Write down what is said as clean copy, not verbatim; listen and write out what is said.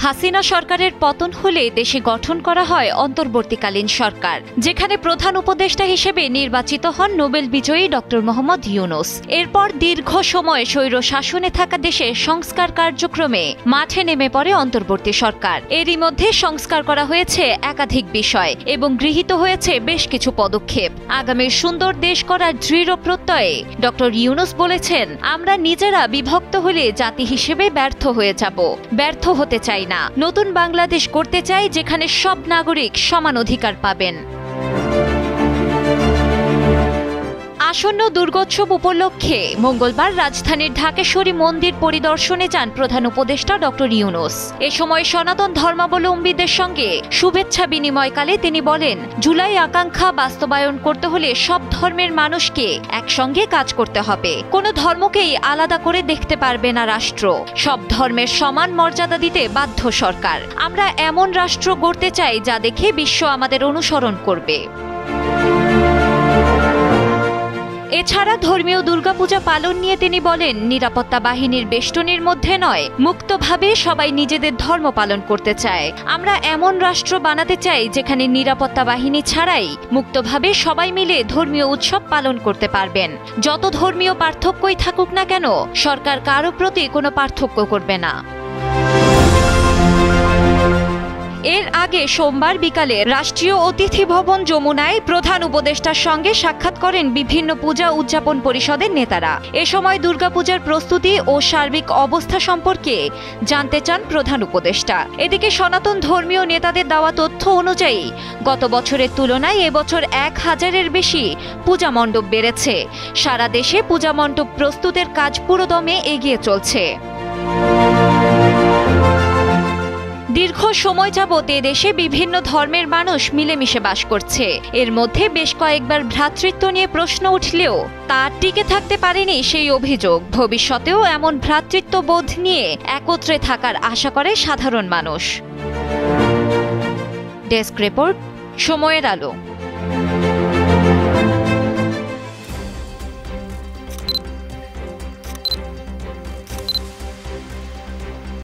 হাসিনা সরকারের পতন হলে দেশে গঠন করা হয় অন্তর্বর্তীকালীন সরকার, যেখানে প্রধান উপদেষ্টা হিসেবে নির্বাচিত হন নোবেল বিজয়ী ডক্টর মোহাম্মদ ইউনূস। এরপর দীর্ঘ সময় স্বৈর শাসনে থাকা দেশে সংস্কার কার্যক্রমে মাঠে নেমে পড়ে অন্তর্বর্তী সরকার। এরই মধ্যে সংস্কার করা হয়েছে একাধিক বিষয় এবং গৃহীত হয়েছে বেশ কিছু পদক্ষেপ। আগামীর সুন্দর দেশ করার দৃঢ় প্রত্যয়ে ডক্টর ইউনূস বলেছেন, আমরা নিজেরা বিভক্ত হলে জাতি হিসেবে ব্যর্থ হয়ে যাব। ব্যর্থ হতে চাই না, নতুন বাংলাদেশ করতে চাই যেখানে সব নাগরিক সমান অধিকার পাবেন। আসন্ন দুর্গোৎসব উপলক্ষে মঙ্গলবার রাজধানীর ঢাকেশ্বরী মন্দির পরিদর্শনে যান প্রধান উপদেষ্টা ডক্টর ইউনূস। এ সময় সনাতন ধর্মাবলম্বীদের সঙ্গে শুভেচ্ছা বিনিময়কালে তিনি বলেন, জুলাই আকাঙ্ক্ষা বাস্তবায়ন করতে হলে সব ধর্মের মানুষকে একসঙ্গে কাজ করতে হবে। কোনো ধর্মকেই আলাদা করে দেখতে পারবে না রাষ্ট্র। সব ধর্মের সমান মর্যাদা দিতে বাধ্য সরকার। আমরা এমন রাষ্ট্র গড়তে চাই যা দেখে বিশ্ব আমাদের অনুসরণ করবে। এছাড়া ধর্মীয় দুর্গাপূজা পালন নিয়ে তিনি বলেন, নিরাপত্তা বাহিনীর বেষ্টনীর মধ্যে নয়, মুক্তভাবে সবাই নিজেদের ধর্ম পালন করতে চায়। আমরা এমন রাষ্ট্র বানাতে চাই যেখানে নিরাপত্তা বাহিনী ছাড়াই মুক্তভাবে সবাই মিলে ধর্মীয় উৎসব পালন করতে পারবেন। যত ধর্মীয় পার্থক্যই থাকুক না কেন, সরকার কারো প্রতি কোনো পার্থক্য করবে না। এর আগে সোমবার বিকালে রাষ্ট্রীয় অতিথি ভবন যমুনায় প্রধান উপদেষ্টার সঙ্গে সাক্ষাৎ করেন বিভিন্ন পূজা উদযাপন পরিষদের নেতারা। এ সময় দুর্গাপূজার প্রস্তুতি ও সার্বিক অবস্থা সম্পর্কে জানতে চান প্রধান উপদেষ্টা। এদিকে সনাতন ধর্মীয় নেতাদের দেওয়া তথ্য অনুযায়ী গত বছরের তুলনায় এবছর 1000-এর বেশি পূজা মণ্ডপ বেড়েছে। সারা দেশে পূজা মণ্ডপ প্রস্তুতের কাজ পুরোদমে এগিয়ে চলছে। দীর্ঘ সময় যাবত দেশে বিভিন্ন ধর্মের মানুষ মিলেমিশে বাস করছে। এর মধ্যে বেশ কয়েকবার ভ্রাতৃত্ব নিয়ে প্রশ্ন উঠলেও তা টিকে থাকতে পারেনি সেই অভিযোগ। ভবিষ্যতেও এমন ভ্রাতৃত্ববোধ নিয়ে একত্রে থাকার আশা করে সাধারণ মানুষ। ডেস্ক রিপোর্ট, সময়ের আলো।